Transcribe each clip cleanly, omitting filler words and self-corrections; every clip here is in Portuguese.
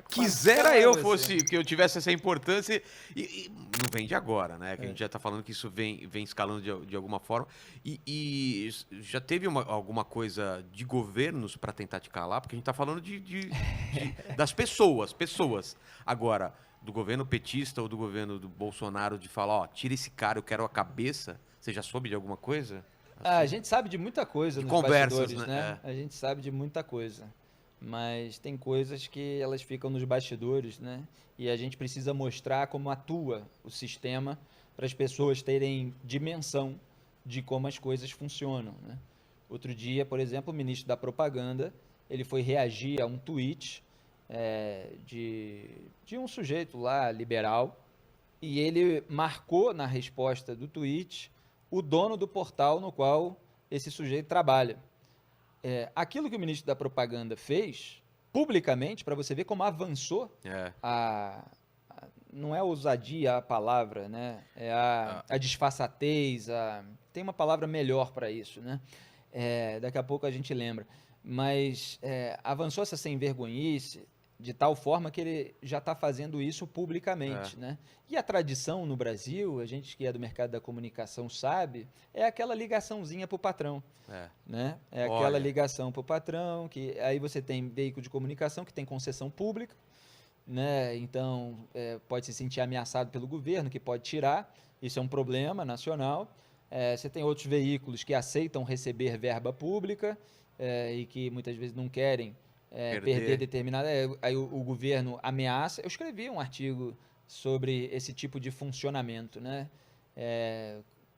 Quisera eu fosse, que eu tivesse essa importância e não vem de agora, né? Que a gente já está falando que isso vem escalando de alguma forma. E já teve alguma coisa de governos para tentar te calar? Porque a gente está falando das pessoas. Agora, do governo petista ou do governo do Bolsonaro de falar, ó, tira esse cara, eu quero a cabeça. Você já soube de alguma coisa? A Assim, gente sabe de muita coisa de nos conversas, bastidores, né? né? A gente sabe de muita coisa. Mas tem coisas que elas ficam nos bastidores, né? E a gente precisa mostrar como atua o sistema para as pessoas terem dimensão de como as coisas funcionam, né? Outro dia, por exemplo, o ministro da Propaganda, ele foi reagir a um tweet de um sujeito lá, liberal, e ele marcou na resposta do tweet o dono do portal no qual esse sujeito trabalha. Aquilo que o ministro da Propaganda fez, publicamente, para você ver como avançou não é ousadia a palavra, né? É a disfarçatez, tem uma palavra melhor para isso, né? Daqui a pouco a gente lembra. Mas avançou essa sem-vergonhice de tal forma que ele já está fazendo isso publicamente, né? E a tradição no Brasil, a gente que é do mercado da comunicação sabe, é aquela ligaçãozinha para o patrão, né? É aquela ligação para o patrão, que aí você tem veículo de comunicação que tem concessão pública, né? Então pode se sentir ameaçado pelo governo, que pode tirar, isso é um problema nacional. Você tem outros veículos que aceitam receber verba pública e que muitas vezes não querem perder determinada. Aí o governo ameaça. Eu escrevi um artigo sobre esse tipo de funcionamento, né?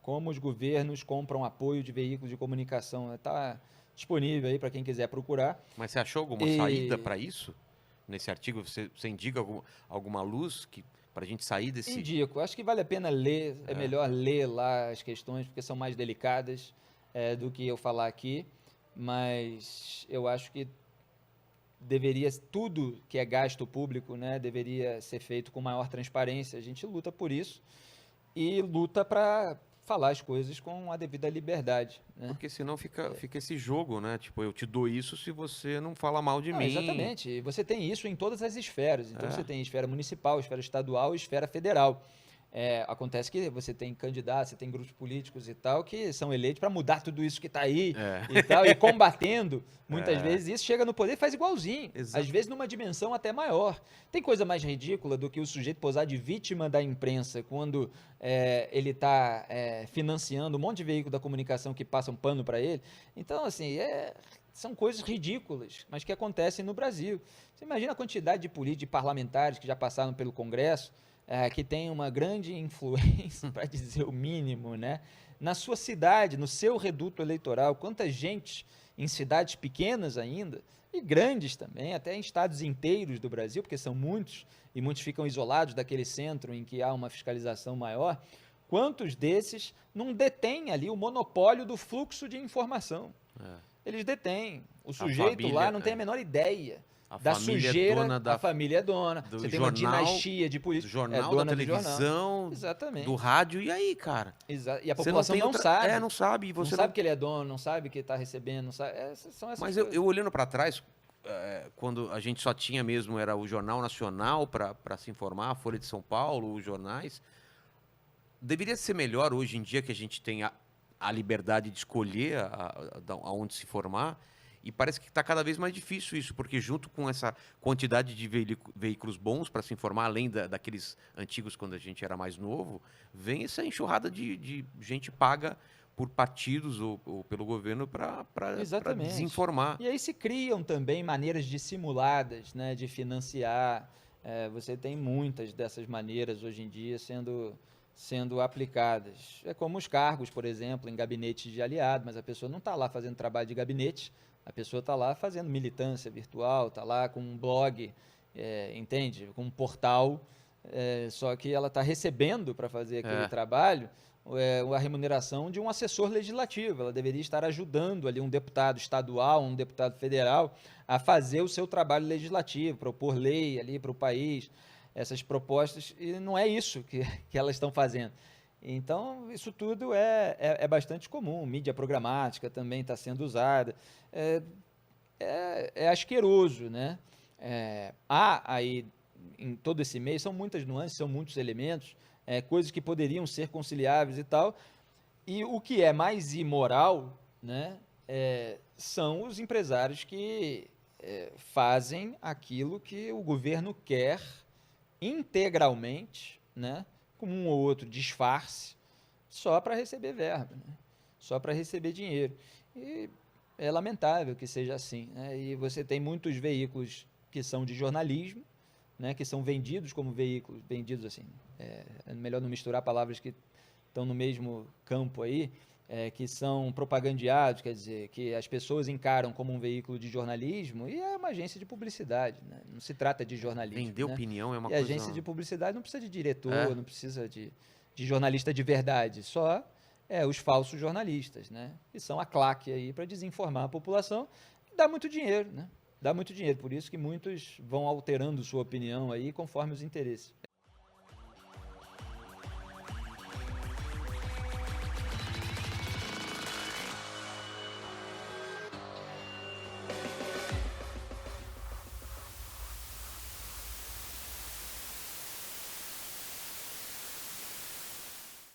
Como os governos compram apoio de veículos de comunicação. Está disponível aí para quem quiser procurar. Mas você achou alguma saída para isso? Nesse artigo, você indica alguma luz para a gente sair desse... Indico. Acho que vale a pena ler. É melhor ler lá as questões, porque são mais delicadas do que eu falar aqui. Mas eu acho que deveria, tudo que é gasto público, né, deveria ser feito com maior transparência. A gente luta por isso e luta para falar as coisas com a devida liberdade, né? Porque senão fica esse jogo, né? Tipo, eu te dou isso se você não fala mal de mim. Exatamente. E você tem isso em todas as esferas. Então você tem esfera municipal, esfera estadual e esfera federal. Acontece que você tem candidatos, você tem grupos políticos e tal, que são eleitos para mudar tudo isso que está aí e tal, e combatendo, muitas vezes, isso chega no poder e faz igualzinho, às vezes numa dimensão até maior. Tem coisa mais ridícula do que o sujeito posar de vítima da imprensa quando ele está financiando um monte de veículo da comunicação que passam pano para ele. Então, assim, são coisas ridículas, mas que acontecem no Brasil. Você imagina a quantidade de políticos, de parlamentares que já passaram pelo Congresso, que tem uma grande influência, para dizer o mínimo, né? Na sua cidade, no seu reduto eleitoral, quanta gente em cidades pequenas ainda, e grandes também, até em estados inteiros do Brasil, porque são muitos, e muitos ficam isolados daquele centro em que há uma fiscalização maior, quantos desses não detêm ali o monopólio do fluxo de informação? Eles detêm. O sujeito lá não tem a menor ideia da sujeira, a família é dona. Você tem uma dinastia de políticos. Do jornal, da televisão, do rádio. E aí, cara? E a população não sabe. Não sabe. Você não sabe que ele é dono, não sabe que está recebendo. Não sabe. São essas Mas coisas. eu olhando para trás, quando a gente só tinha mesmo, era o Jornal Nacional para se informar, a Folha de São Paulo, os jornais. Deveria ser melhor hoje em dia que a gente tenha a liberdade de escolher aonde se formar. E parece que está cada vez mais difícil isso, porque junto com essa quantidade de veículos bons para se informar, além daqueles antigos quando a gente era mais novo, vem essa enxurrada de gente paga por partidos ou pelo governo para desinformar. E aí se criam também maneiras dissimuladas, né, de financiar. Você tem muitas dessas maneiras hoje em dia sendo aplicadas. É como os cargos, por exemplo, em gabinetes de aliado, mas a pessoa não está lá fazendo trabalho de gabinete, a pessoa está lá fazendo militância virtual, está lá com um blog, entende? Com um portal, só que ela está recebendo para fazer aquele trabalho a remuneração de um assessor legislativo. Ela deveria estar ajudando ali um deputado estadual, um deputado federal a fazer o seu trabalho legislativo, propor lei ali para o país, essas propostas, e não é isso que elas estão fazendo. Então, isso tudo é bastante comum. Mídia programática também está sendo usada. É asqueroso, né? há aí, em todo esse meio, são muitas nuances, são muitos elementos, coisas que poderiam ser conciliáveis e tal, e o que é mais imoral, né, são os empresários que fazem aquilo que o governo quer integralmente, né, com um ou outro disfarce, só para receber verba, né, só para receber dinheiro. E é lamentável que seja assim, né, e você tem muitos veículos que são de jornalismo, né, que são vendidos como veículos, vendidos assim, é melhor não misturar palavras que estão no mesmo campo aí, que são propagandeados, quer dizer, que as pessoas encaram como um veículo de jornalismo, e é uma agência de publicidade, né? Não se trata de jornalismo. Vender né? opinião é uma e coisa... a agência de publicidade não precisa de diretor, não precisa de jornalista de verdade, só os falsos jornalistas, né? Que são a claque aí para desinformar a população, e dá muito dinheiro, né? Dá muito dinheiro, por isso que muitos vão alterando sua opinião aí conforme os interesses.